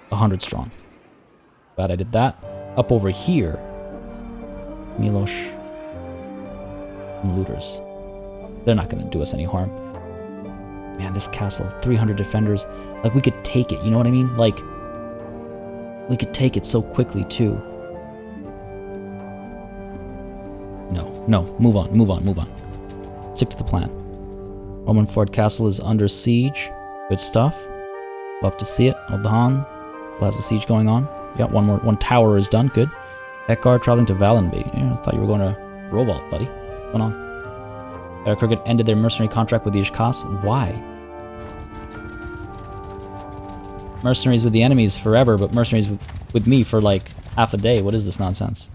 100 strong. Glad I did that. Up over here. Milosh. And looters. They're not going to do us any harm. Man, this castle. 300 defenders. Like, we could take it. You know what I mean? Like, we could take it so quickly, too. No. Move on. Stick to the plan. Ormanford Castle is under siege. Good stuff. Love to see it. Oldahan has a siege going on. Yeah, one tower is done. Good. Ekgar traveling to Valenby. Yeah, I thought you were going to Rovalt, buddy. What's going on? Epicrotia ended their mercenary contract with the Ishkas. Why? Mercenaries with the enemies forever, but mercenaries with me for like half a day. What is this nonsense?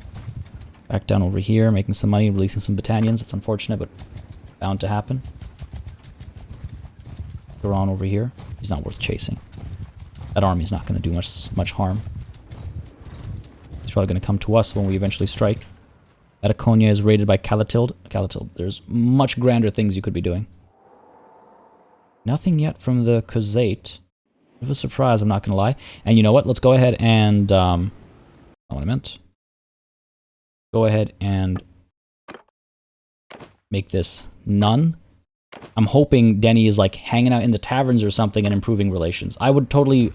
Back down over here, making some money, releasing some battalions. That's unfortunate, but bound to happen. Garon over here. He's not worth chasing. That army's not going to do much harm. He's probably going to come to us when we eventually strike. Atakonia is raided by Calatilde. Calatilde, there's much grander things you could be doing. Nothing yet from the Khuzait. Bit of a surprise, I'm not going to lie. And you know what? Let's go ahead and... not what I meant. Go ahead and make this none. I'm hoping Denny is like hanging out in the taverns or something and improving relations. I totally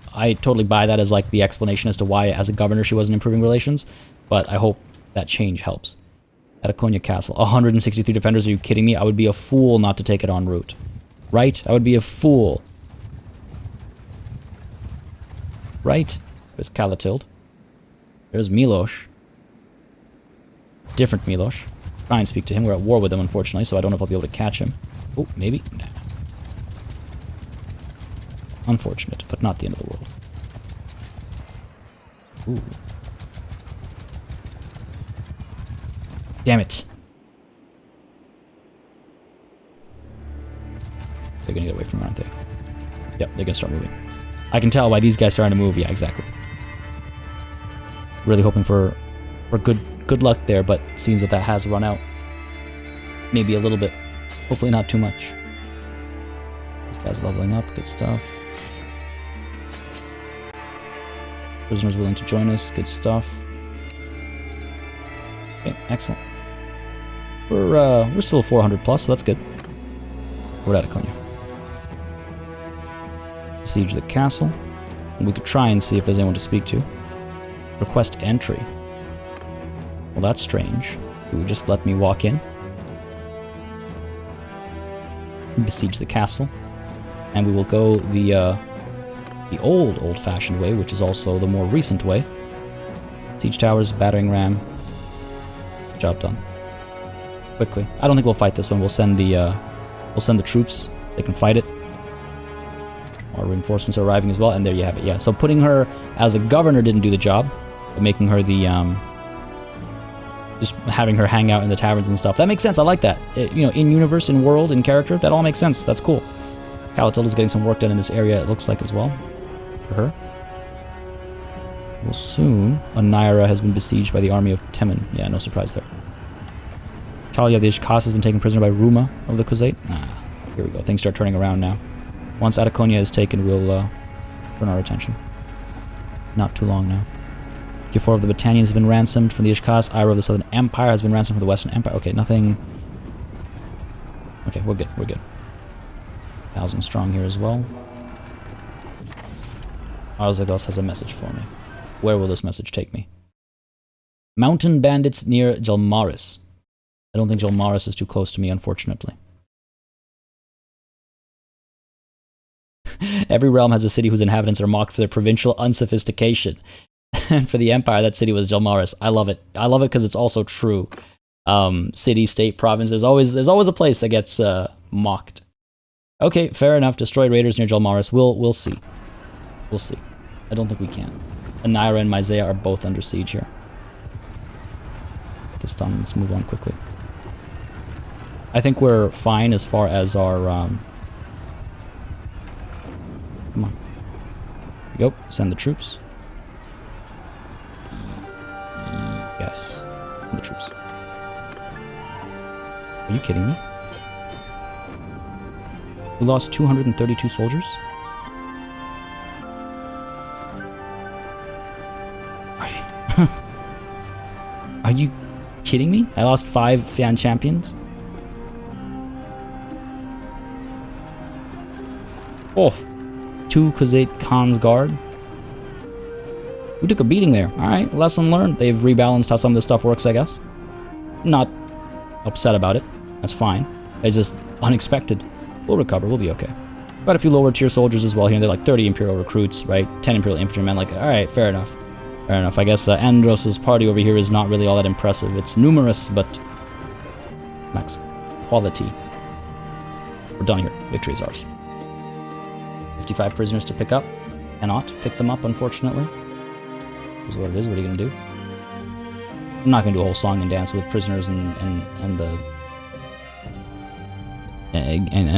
buy that as like the explanation as to why as a governor she wasn't improving relations, but I hope that change helps. Atakonia Castle, 163 defenders, are you kidding me? I would be a fool not to take it en route. Right? I would be a fool. Right? There's Calatilde. There's Milos. Different Milos. Try and speak to him. We're at war with him, unfortunately, so I don't know if I'll be able to catch him. Oh, maybe? Nah. Unfortunate, but not the end of the world. Ooh. Damn it. They're gonna get away from him, aren't they? Yep, they're gonna start moving. I can tell by these guys starting to move. Yeah, exactly. Really hoping for good luck there, but it seems that has run out. Maybe a little bit. Hopefully not too much. This guy's leveling up. Good stuff. Prisoners willing to join us. Good stuff. Okay, excellent. We're still 400 plus, so that's good. We're at Atakonia. Siege the castle. And we could try and see if there's anyone to speak to. Request entry. Well, that's strange. You would just let me walk in. Besiege the castle. And we will go the old-fashioned way, which is also the more recent way. Siege towers, battering ram. Job done. Quickly. I don't think we'll fight this one. We'll send the troops. They can fight it. Our reinforcements are arriving as well, and there you have it. Yeah. So putting her as a governor didn't do the job, but making her the just having her hang out in the taverns and stuff. That makes sense. I like that. You know, in universe, in world, in character, that all makes sense. That's cool. Calatilde is getting some work done in this area, it looks like, as well. For her. Well, soon, Anaira has been besieged by the army of Temin. Yeah, no surprise there. Talia of the Ishkas has been taken prisoner by Ruma of the Khuzait. Here we go. Things start turning around now. Once Atakonia is taken, we'll turn our attention. Not too long now. Q4 of the Battanians has been ransomed from the Ishkas. Ira of the Southern Empire has been ransomed from the Western Empire. Okay, nothing... Okay, we're good. We're good. 1,000 strong here as well. Arzagos has a message for me. Where will this message take me? Mountain bandits near Jalmaris. I don't think Jalmaris is too close to me, unfortunately. Every realm has a city whose inhabitants are mocked for their provincial unsophistication. And for the Empire, that city was Jalmaris. I love it. I love it because it's also true. City, state, province. There's always a place that gets mocked. Okay, fair enough. Destroy raiders near Jalmaris. We'll see. We'll see. I don't think we can. Anaira and Myzea are both under siege here. This time, let's move on quickly. I think we're fine as far as our... Come on. Here we go. Send the troops. Yes. Send the troops. Are you kidding me? We lost 232 soldiers? Are you kidding me? I lost 5 Fian champions? Oh, 2 Khuzait Khan's guard. We took a beating there. Alright, lesson learned. They've rebalanced how some of this stuff works, I guess. Not upset about it. That's fine. It's just unexpected. We'll recover. We'll be okay. Got a few lower tier soldiers as well here. They're like 30 Imperial recruits, right? 10 Imperial infantrymen. Like, alright, fair enough. Fair enough. I guess Andros's party over here is not really all that impressive. It's numerous, but lacks quality. We're done here. Victory is ours. 55 prisoners to pick up. Cannot pick them up, unfortunately. Is what it is. What are you going to do? I'm not going to do a whole song and dance with prisoners and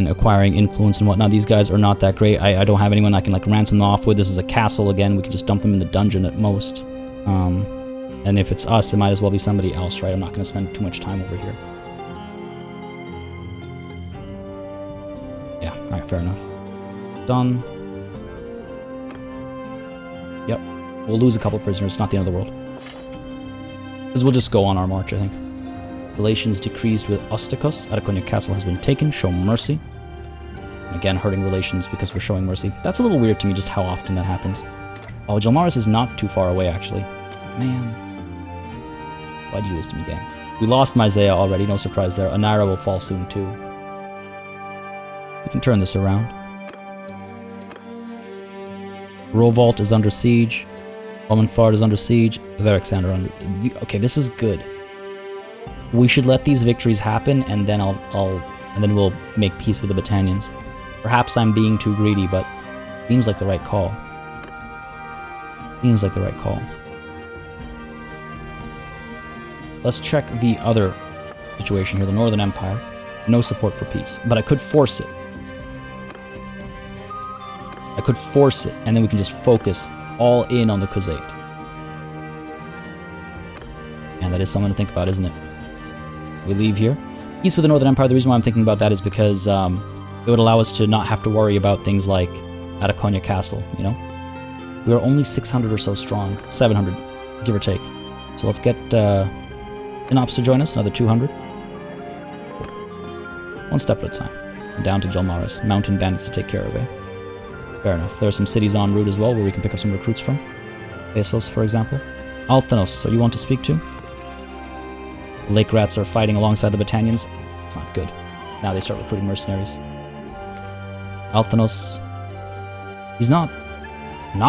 acquiring influence and whatnot. These guys are not that great. I don't have anyone I can like ransom them off with. This is a castle again. We can just dump them in the dungeon at most. And if it's us, it might as well be somebody else, right? I'm not going to spend too much time over here. Yeah, alright, fair enough. Done. Yep. We'll lose a couple prisoners, not the end of the world. Because we'll just go on our march, I think. Relations decreased with Ostakos. Atakonia Castle has been taken. Show mercy. Again, hurting relations because we're showing mercy. That's a little weird to me, just how often that happens. Oh, Jalmaris is not too far away, actually. Man. Why'd you do this to me, game? We lost Myzea already, no surprise there. Anira will fall soon, too. We can turn this around. Rovault is under siege. Omenfard is under siege. Verexander under... Okay, this is good. We should let these victories happen, and then then we'll make peace with the Battanians. Perhaps I'm being too greedy, but seems like the right call. Seems like the right call. Let's check the other situation here. The Northern Empire. No support for peace. But I could force it. I could force it, and then we can just focus all in on the Khuzait. And that is something to think about, isn't it? We leave here. Peace with the Northern Empire. The reason why I'm thinking about that is because it would allow us to not have to worry about things like Atakonia Castle, you know? We are only 600 or so strong. 700, give or take. So let's get Inops to join us, another 200. One step at a time. And down to Jalmaris. Mountain bandits to take care of, eh? Fair enough. There are some cities en route as well where we can pick up some recruits from. Pesos, for example. Altanos, are you one to speak to? The Lake Rats are fighting alongside the Battanians. It's not good. Now they start recruiting mercenaries. Altanos, he's not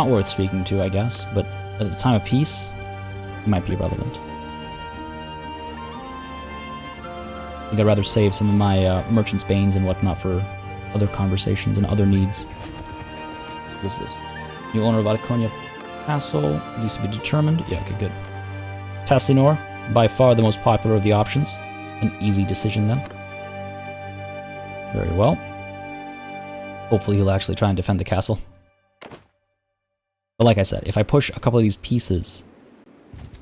worth speaking to, I guess, but at the time of peace, he might be irrelevant. I think I'd rather save some of my merchants' banes and whatnot for other conversations and other needs. What is this? New owner of Atakonia Castle needs to be determined. Yeah, okay, good. Tassinor, by far the most popular of the options. An easy decision then. Very well. Hopefully he'll actually try and defend the castle. But like I said, if I push a couple of these pieces,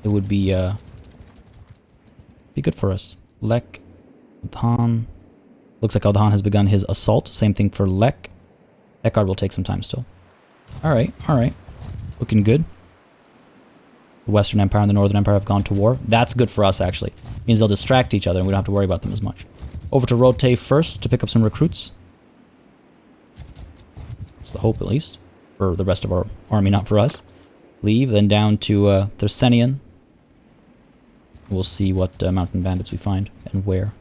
it would be good for us. Lek, Dhan. Looks like Aldhan has begun his assault. Same thing for Lek. Ekard will take some time still. Alright, alright. Looking good. The Western Empire and the Northern Empire have gone to war. That's good for us, actually. It means they'll distract each other and we don't have to worry about them as much. Over to Rote first to pick up some recruits. That's the hope, at least. For the rest of our army, not for us. Leave, then down to Thersenian. We'll see what mountain bandits we find and where.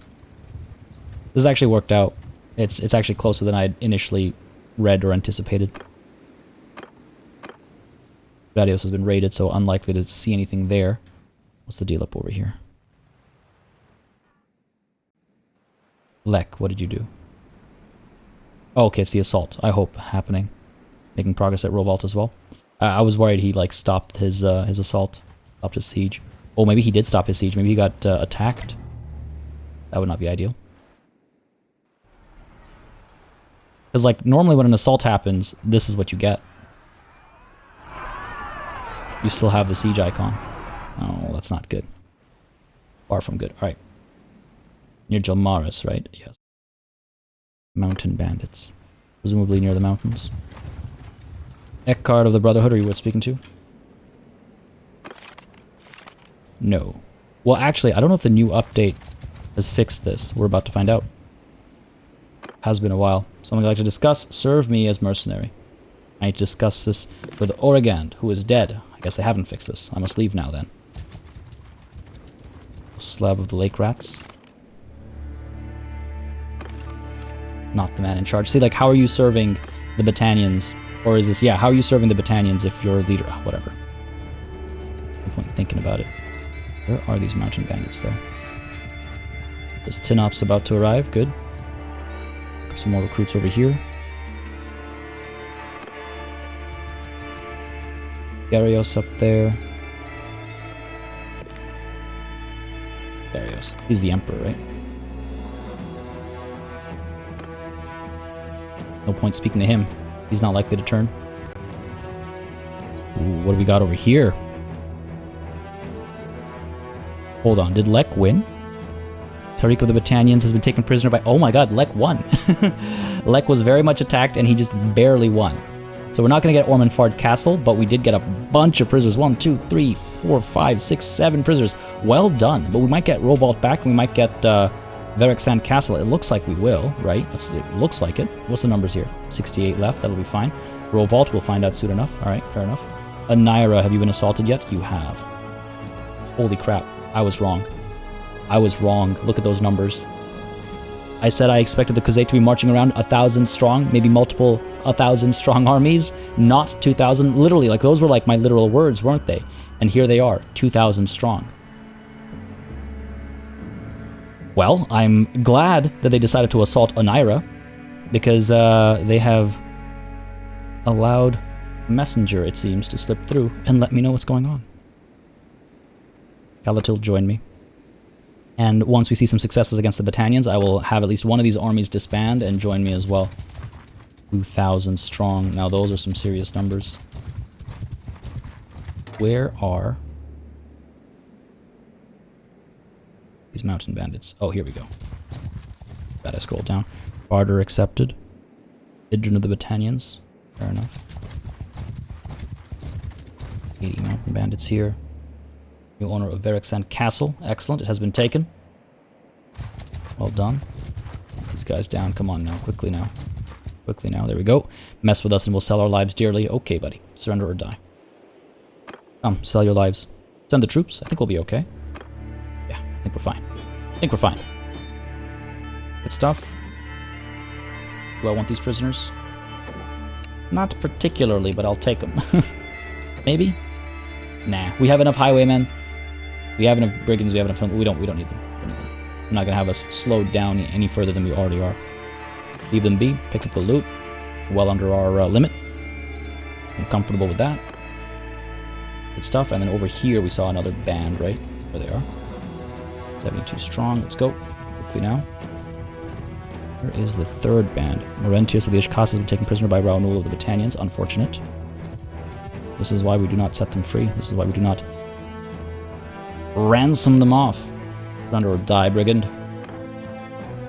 This has actually worked out. It's actually closer than I had initially read or anticipated. Gladios has been raided, so unlikely to see anything there. What's the deal up over here? Lek, what did you do? Oh, okay, it's the assault, I hope, happening. Making progress at Rovault as well. I was worried he, like, stopped his assault. Stopped his siege. Oh, maybe he did stop his siege. Maybe he got attacked. That would not be ideal. Because, like, normally when an assault happens, this is what you get. You still have the siege icon. Oh, that's not good. Far from good. Alright. Near Jalmaris, right? Yes. Mountain bandits. Presumably near the mountains. Ekard of the Brotherhood, are you worth speaking to? No. Well, actually, I don't know if the new update has fixed this. We're about to find out. Has been a while. Something I'd like to discuss. Serve me as mercenary. I need to discuss this with Oregand, who is dead. I guess they haven't fixed this. I must leave now, then. Slab of the Lake Rats. Not the man in charge. See, like, how are you serving the Battanians? Or is this, yeah, how are you serving the Battanians if you're a leader? Oh, whatever. point thinking about it. Where are these mountain bandits, though? There's Tinop's about to arrive. Good. Got some more recruits over here. Darius up there. Darius. He's the emperor, right? No point speaking to him. He's not likely to turn. Ooh, what do we got over here? Hold on, did Lek win? Tariq of the Battanians has been taken prisoner by... Oh my god, Lek won. Lek was very much attacked and he just barely won. So we're not going to get Ormanfard Castle, but we did get a bunch of prisoners. 1, 2, 3, 4, 5, 6, 7 prisoners. Well done. But we might get Rovault back and we might get Verexand Castle. It looks like we will, right? It looks like it. What's the numbers here? 68 left. That'll be fine. Rovault, we'll find out soon enough. Alright, fair enough. Anaira, have you been assaulted yet? You have. Holy crap. I was wrong. I was wrong. Look at those numbers. I said I expected the Khuzait to be marching around 1,000 strong, maybe multiple 1,000 strong armies, not 2,000. Literally, like those were like my literal words, weren't they? And here they are, 2,000 strong. Well, I'm glad that they decided to assault Anaira, because they have allowed Messenger, it seems, to slip through and let me know what's going on. Calatil joined me. And once we see some successes against the Battanians, I will have at least one of these armies disband and join me as well. 2,000 strong. Now those are some serious numbers. Where are these mountain bandits? Oh, here we go. Got to scroll down. Barter accepted. Idrin of the Battanians. Fair enough. 80 mountain bandits here. New owner of Verexand Castle. Excellent. It has been taken. Well done. These guys down. Come on now. Quickly now. Quickly now. There we go. Mess with us and we'll sell our lives dearly. Okay, buddy. Surrender or die. Come, sell your lives. Send the troops. I think we'll be okay. Yeah, I think we're fine. I think we're fine. Good stuff. Do I want these prisoners? Not particularly, but I'll take them. Maybe? Nah. We have enough highwaymen. We have enough brigands. We have enough... We don't need them. I'm not going to have us slowed down any further than we already are. Leave them be. Pick up the loot. Well under our limit. I'm comfortable with that. Good stuff. And then over here we saw another band, right? There they are. 72 strong. Let's go. Quickly now. Where is the third band? Laurentius of the Ishkas has been taken prisoner by Raoul of the Battanians. Unfortunate. This is why we do not set them free. This is why we do not ransom them off. Surrender or die, brigand.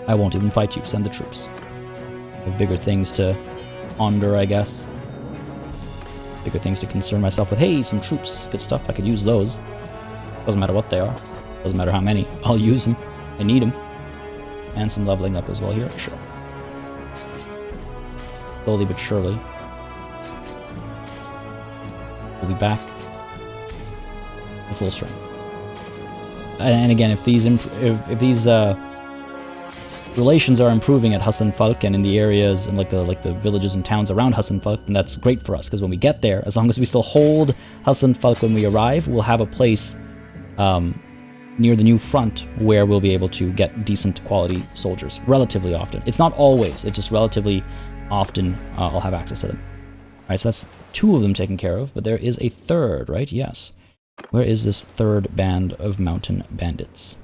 I won't even fight you. Send the troops. I have bigger things to ponder, I guess. Bigger things to concern myself with. Hey, some troops. Good stuff. I could use those. Doesn't matter what they are. Doesn't matter how many. I'll use them. I need them. And some leveling up as well here. Sure. Slowly but surely. We'll be back to full strength. And again, if these relations are improving at Hassan Falk and in the areas and like the villages and towns around Hassan Falk, then that's great for us, because when we get there, as long as we still hold Hassan Falk when we arrive, we'll have a place near the new front where we'll be able to get decent quality soldiers relatively often. It's not always, it's just relatively often I'll have access to them. Alright, so that's 2 of them taken care of, but there is a third, right? Yes. Where is this third band of mountain bandits?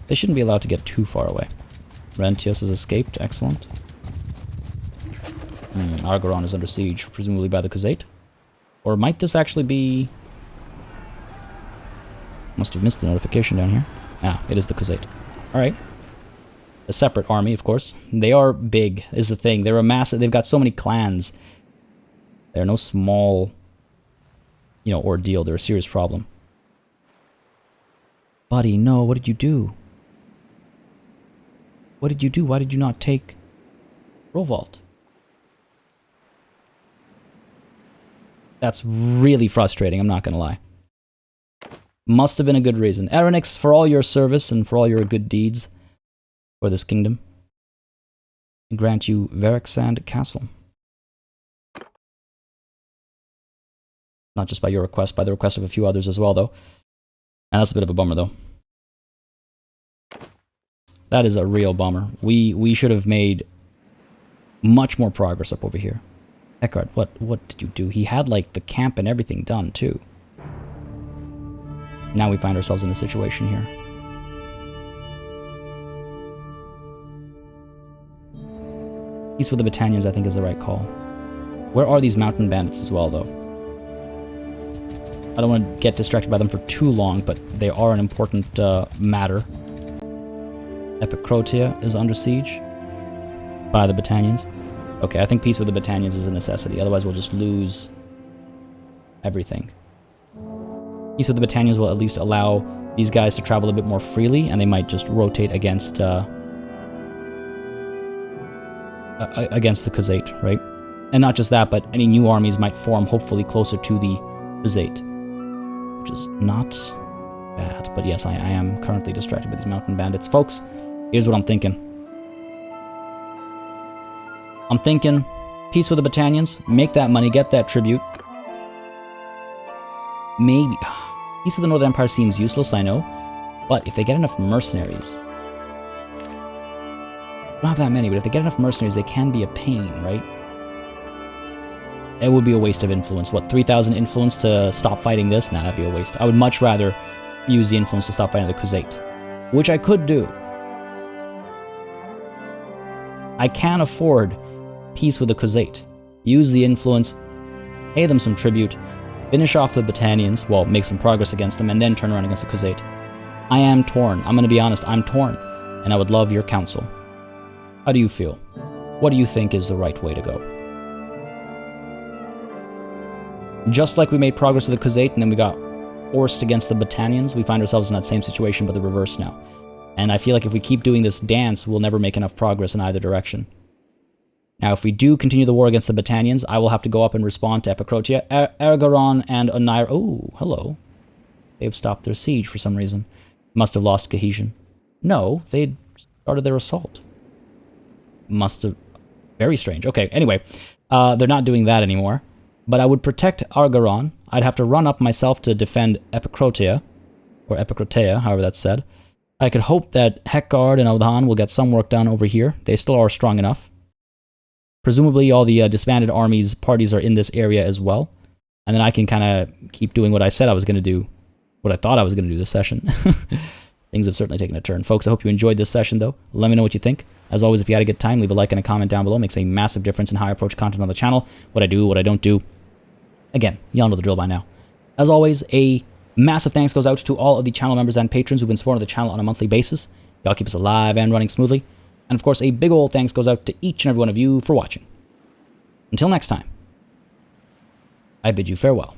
They shouldn't be allowed to get too far away. Rentios has escaped. Excellent. Argoron is under siege, presumably by the Khuzait. Or might this actually be... Must have missed the notification down here. Ah, it is the Khuzait. Alright. A separate army, of course. They are big, is the thing. They're a massive... They've got so many clans. They're no small... ordeal. They're a serious problem. Buddy, no, what did you do? What did you do? Why did you not take Rovault? That's really frustrating, I'm not gonna lie. Must have been a good reason. Aronix, for all your service and for all your good deeds for this kingdom, I grant you Verexand Castle. Not just by your request, by the request of a few others as well, though. And that's a bit of a bummer, though. That is a real bummer. We should have made much more progress up over here. Eckhart, what did you do? He had, like, the camp and everything done, too. Now we find ourselves in a situation here. Peace with the Battanians, I think, is the right call. Where are these mountain bandits as well, though? I don't want to get distracted by them for too long, but they are an important matter. Epicrotia is under siege by the Battanians. Okay, I think peace with the Battanians is a necessity, otherwise we'll just lose everything. Peace with the Battanians will at least allow these guys to travel a bit more freely, and they might just rotate against the Khuzait, right? And not just that, but any new armies might form hopefully closer to the Khuzait, which is not bad. But yes, I am currently distracted by these mountain bandits. Folks, here's what I'm thinking. I'm thinking peace with the Battanians, make that money, get that tribute. Maybe. Peace with the Northern Empire seems useless, I know. But if they get enough mercenaries... Not that many, but if they get enough mercenaries, they can be a pain, right? It would be a waste of influence. What, 3,000 influence to stop fighting this? Nah, that'd be a waste. I would much rather use the influence to stop fighting the Khuzait. Which I could do. I can afford peace with the Khuzait. Use the influence, pay them some tribute, finish off the Battanians, well, make some progress against them, and then turn around against the Khuzait. I am torn. I'm going to be honest, I'm torn. And I would love your counsel. How do you feel? What do you think is the right way to go? Just like we made progress with the Khuzait and then we got forced against the Battanians, we find ourselves in that same situation, but the reverse now. And I feel like if we keep doing this dance, we'll never make enough progress in either direction. Now, if we do continue the war against the Battanians, I will have to go up and respond to Epicrotia, Aragaron, and Onaira. Oh, hello. They've stopped their siege for some reason. Must have lost cohesion. No, they'd started their assault. Must have... Very strange. Okay, anyway. They're not doing that anymore. But I would protect Aragaron. I'd have to run up myself to defend Epicrotia. Or Epicrotia, however that's said. I could hope that Hekgard and Aldan will get some work done over here. They still are strong enough. Presumably all the disbanded parties are in this area as well. And then I can kind of keep doing what I said I was going to do. What I thought I was going to do this session. Things have certainly taken a turn. Folks, I hope you enjoyed this session, though. Let me know what you think. As always, if you had a good time, leave a like and a comment down below. It makes a massive difference in how I approach content on the channel. What I do, what I don't do. Again, y'all know the drill by now. As always, a massive thanks goes out to all of the channel members and patrons who've been supporting the channel on a monthly basis. Y'all keep us alive and running smoothly. And of course, a big ol' thanks goes out to each and every one of you for watching. Until next time, I bid you farewell.